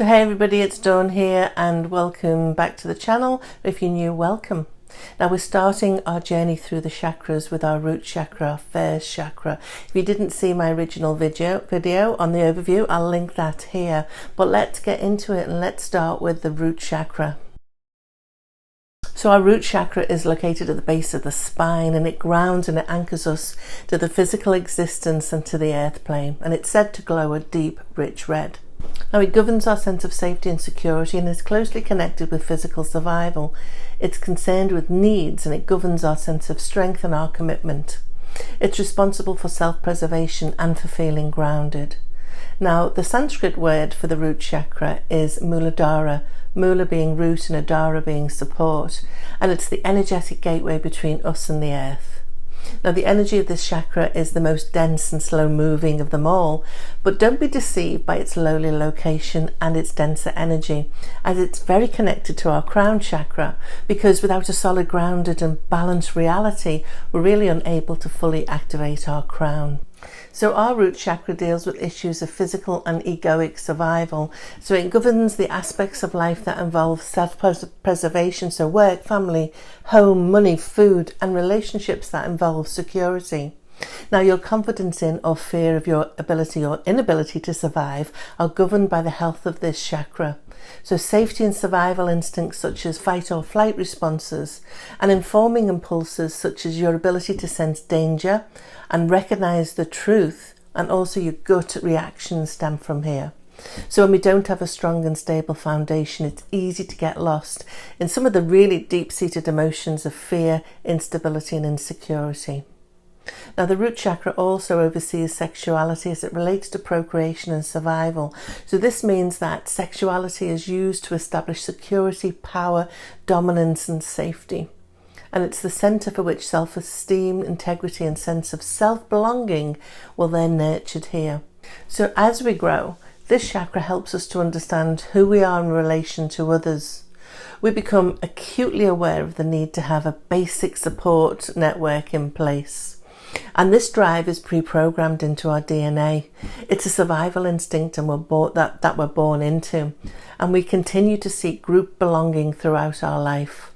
So hey everybody, it's Dawn here and welcome back to the channel. If you're new, welcome. Now we're starting our journey through the chakras with our root chakra, our first chakra. If you didn't see my original video on the overview, I'll link that here. But let's get into it and let's start with the root chakra. So our root chakra is located at the base of the spine, and it grounds and it anchors us to the physical existence and to the earth plane, and it's said to glow a deep, rich red. Now it governs our sense of safety and security and is closely connected with physical survival. It's concerned with needs and it governs our sense of strength and our commitment. It's responsible for self-preservation and for feeling grounded. Now the Sanskrit word for the root chakra is Muladhara, Mula being root and Adhara being support, and it's the energetic gateway between us and the earth. Now the energy of this chakra is the most dense and slow moving of them all, but don't be deceived by its lowly location and its denser energy, as it's very connected to our crown chakra, because without a solid, grounded and balanced reality, we're really unable to fully activate our crown. So our root chakra deals with issues of physical and egoic survival. So it governs the aspects of life that involve self-preservation, so work, family, home, money, food, and relationships that involve security. Now your confidence in or fear of your ability or inability to survive are governed by the health of this chakra. So safety and survival instincts such as fight or flight responses, and informing impulses such as your ability to sense danger and recognize the truth, and also your gut reactions stem from here. So when we don't have a strong and stable foundation, it's easy to get lost in some of the really deep-seated emotions of fear, instability and insecurity. Now the root chakra also oversees sexuality as it relates to procreation and survival. So this means that sexuality is used to establish security, power, dominance and safety. And it's the centre for which self-esteem, integrity and sense of self-belonging will then nurtured here. So as we grow, this chakra helps us to understand who we are in relation to others. We become acutely aware of the need to have a basic support network in place. And this drive is pre-programmed into our DNA. It's a survival instinct and we're born into. And we continue to seek group belonging throughout our life.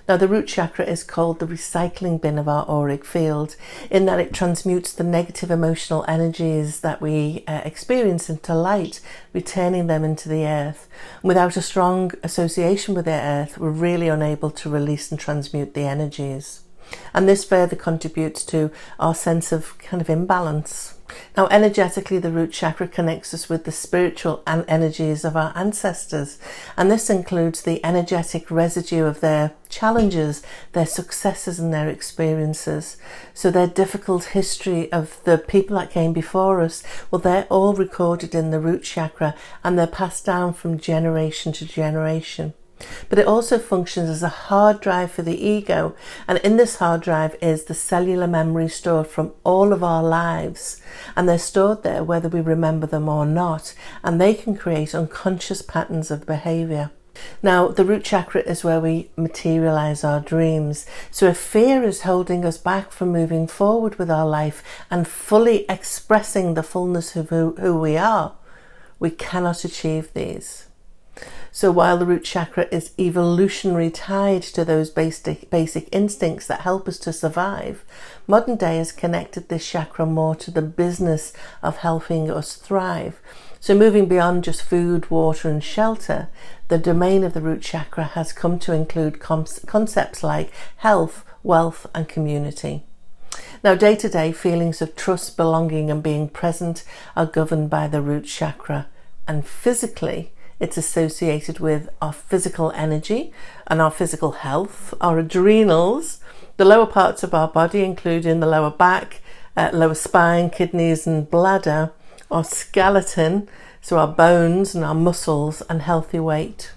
Now the root chakra is called the recycling bin of our auric field, in that it transmutes the negative emotional energies that we experience into light, returning them into the earth. Without a strong association with the earth, we're really unable to release and transmute the energies. And this further contributes to our sense of kind of imbalance. Now energetically, the root chakra connects us with the spiritual and energies of our ancestors, and this includes the energetic residue of their challenges, their successes and their experiences. So their difficult history of the people that came before us, well, they're all recorded in the root chakra and they're passed down from generation to generation. But it also functions as a hard drive for the ego, and in this hard drive is the cellular memory stored from all of our lives, and they're stored there whether we remember them or not, and they can create unconscious patterns of behavior. Now the root chakra is where we materialize our dreams. So if fear is holding us back from moving forward with our life and fully expressing the fullness of who we are, we cannot achieve these. So while the root chakra is evolutionary tied to those basic instincts that help us to survive, modern day has connected this chakra more to the business of helping us thrive. So moving beyond just food, water and shelter, the domain of the root chakra has come to include concepts like health, wealth and community. Now day to day, feelings of trust, belonging and being present are governed by the root chakra, and physically it's associated with our physical energy and our physical health, our adrenals, the lower parts of our body, including the lower back, lower spine, kidneys and bladder, our skeleton, so our bones and our muscles, and healthy weight.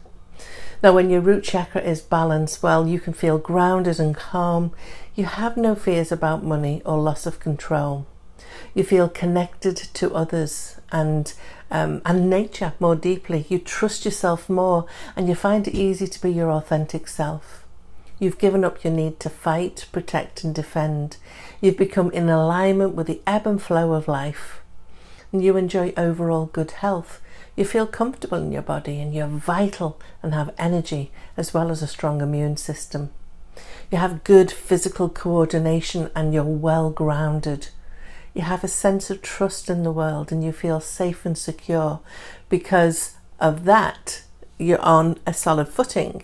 Now when your root chakra is balanced, well, you can feel grounded and calm. You have no fears about money or loss of control. You feel connected to others and nature more deeply. You trust yourself more and you find it easy to be your authentic self. You've given up your need to fight, protect and defend. You've become in alignment with the ebb and flow of life. And you enjoy overall good health. You feel comfortable in your body and you're vital and have energy as well as a strong immune system. You have good physical coordination and you're well grounded. You have a sense of trust in the world and you feel safe and secure. Because of that, you're on a solid footing.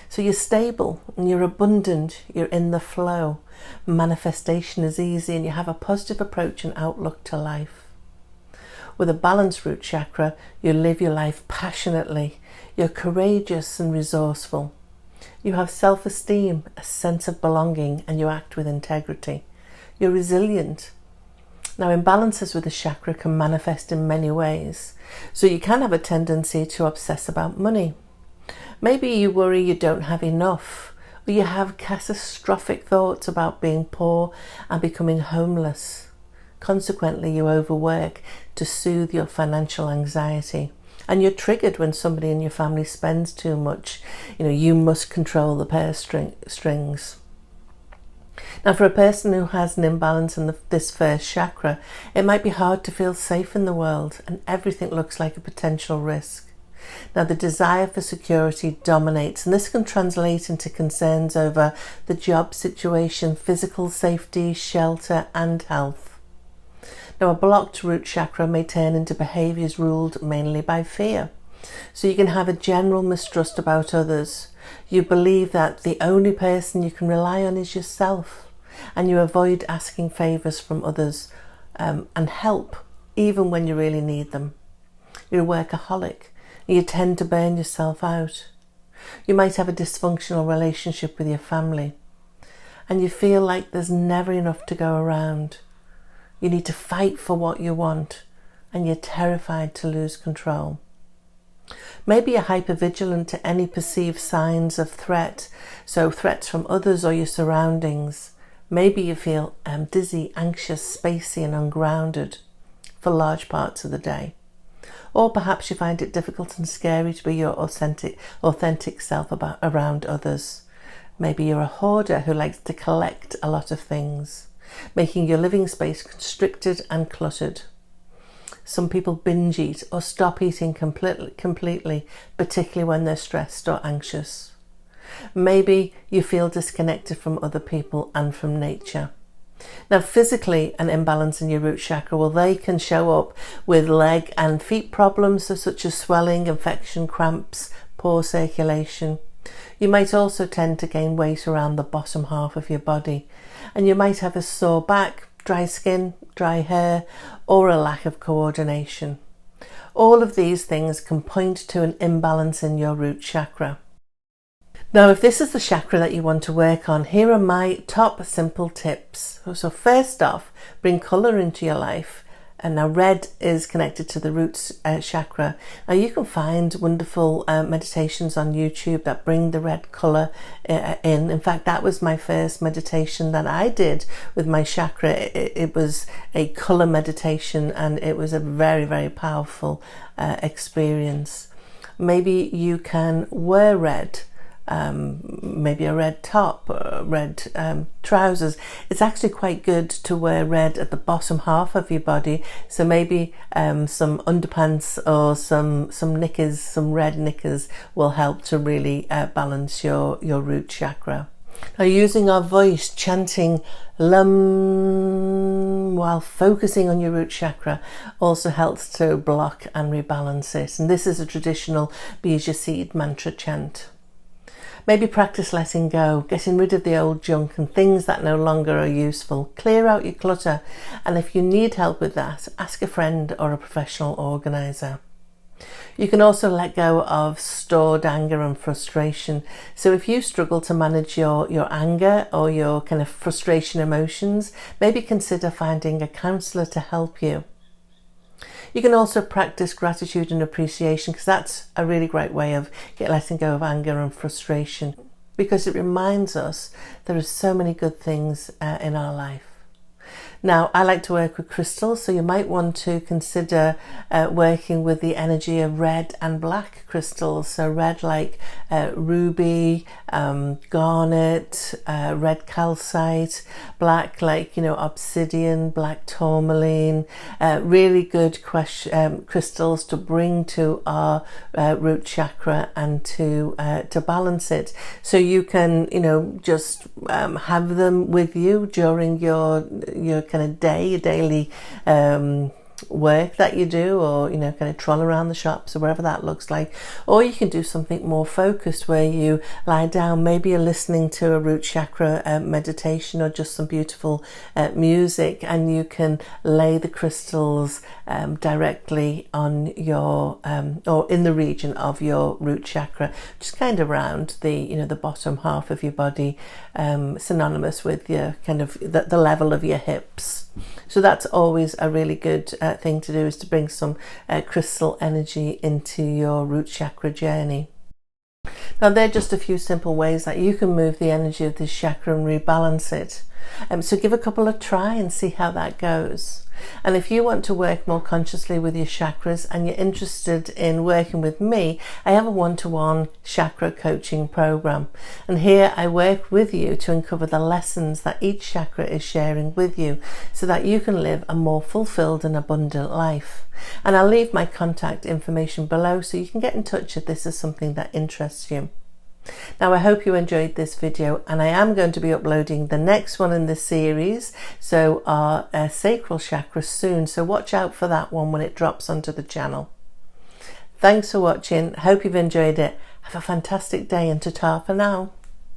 So you're stable and you're abundant, you're in the flow. Manifestation is easy and you have a positive approach and outlook to life. With a balanced root chakra, you live your life passionately. You're courageous and resourceful. You have self-esteem, a sense of belonging, and you act with integrity. You're resilient. Now, imbalances with the chakra can manifest in many ways. So you can have a tendency to obsess about money. Maybe you worry you don't have enough, or you have catastrophic thoughts about being poor and becoming homeless. Consequently, you overwork to soothe your financial anxiety. And you're triggered when somebody in your family spends too much. You must control the purse strings. Now, for a person who has an imbalance in this first chakra, it might be hard to feel safe in the world and everything looks like a potential risk. Now, the desire for security dominates, and this can translate into concerns over the job situation, physical safety, shelter, and health. Now, a blocked root chakra may turn into behaviours ruled mainly by fear. So you can have a general mistrust about others. You believe that the only person you can rely on is yourself, and you avoid asking favours from others and help, even when you really need them. You're a workaholic, and you tend to burn yourself out. You might have a dysfunctional relationship with your family, and you feel like there's never enough to go around. You need to fight for what you want, and you're terrified to lose control. Maybe you're hypervigilant to any perceived signs of threat, so threats from others or your surroundings. Maybe you feel dizzy, anxious, spacey and ungrounded for large parts of the day. Or perhaps you find it difficult and scary to be your authentic self around others. Maybe you're a hoarder who likes to collect a lot of things, making your living space constricted and cluttered. Some people binge eat or stop eating completely, particularly when they're stressed or anxious. Maybe you feel disconnected from other people and from nature. Now, physically, an imbalance in your root chakra, they can show up with leg and feet problems, such as swelling, infection, cramps, poor circulation. You might also tend to gain weight around the bottom half of your body, and you might have a sore back, dry skin, dry hair, or a lack of coordination. All of these things can point to an imbalance in your root chakra. Now, if this is the chakra that you want to work on, here are my top simple tips. So first off, bring colour into your life. And now red is connected to the root chakra. Now you can find wonderful meditations on YouTube that bring the red colour in. In fact, that was my first meditation that I did with my chakra. It was a colour meditation and it was a very, very powerful experience. Maybe you can wear red. Maybe a red top, red trousers. It's actually quite good to wear red at the bottom half of your body. So maybe some underpants or some knickers, some red knickers will help to really balance your root chakra. Now, using our voice, chanting Lam while focusing on your root chakra also helps to block and rebalance it. And this is a traditional Bija seed mantra chant. Maybe practice letting go, getting rid of the old junk and things that no longer are useful. Clear out your clutter, and if you need help with that, ask a friend or a professional organiser. You can also let go of stored anger and frustration. So if you struggle to manage your anger or your kind of frustration emotions, maybe consider finding a counsellor to help you. You can also practice gratitude and appreciation, because that's a really great way of letting go of anger and frustration, because it reminds us there are so many good things in our life. Now, I like to work with crystals, so you might want to consider working with the energy of red and black crystals. So red like ruby, garnet, red calcite, black like, obsidian, black tourmaline, really good crystals to bring to our root chakra and to balance it. So you can, just have them with you during your kind of day, your daily work that you do, or kind of troll around the shops or wherever that looks like. Or you can do something more focused where you lie down, maybe you're listening to a root chakra meditation or just some beautiful music, and you can lay the crystals directly on your or in the region of your root chakra, just kind of around the the bottom half of your body, synonymous with your kind of the level of your hips. So that's always a really good thing to do, is to bring some crystal energy into your root chakra journey. Now, they're just a few simple ways that you can move the energy of this chakra and rebalance it. So give a couple a try and see how that goes. And if you want to work more consciously with your chakras and you're interested in working with me, I have a one-to-one chakra coaching program. And here I work with you to uncover the lessons that each chakra is sharing with you, so that you can live a more fulfilled and abundant life. And I'll leave my contact information below so you can get in touch if this is something that interests you. Now, I hope you enjoyed this video, and I am going to be uploading the next one in the series, so our sacral chakra, soon, so watch out for that one when it drops onto the channel. Thanks for watching. Hope you've enjoyed it. Have a fantastic day, and ta-ta for now.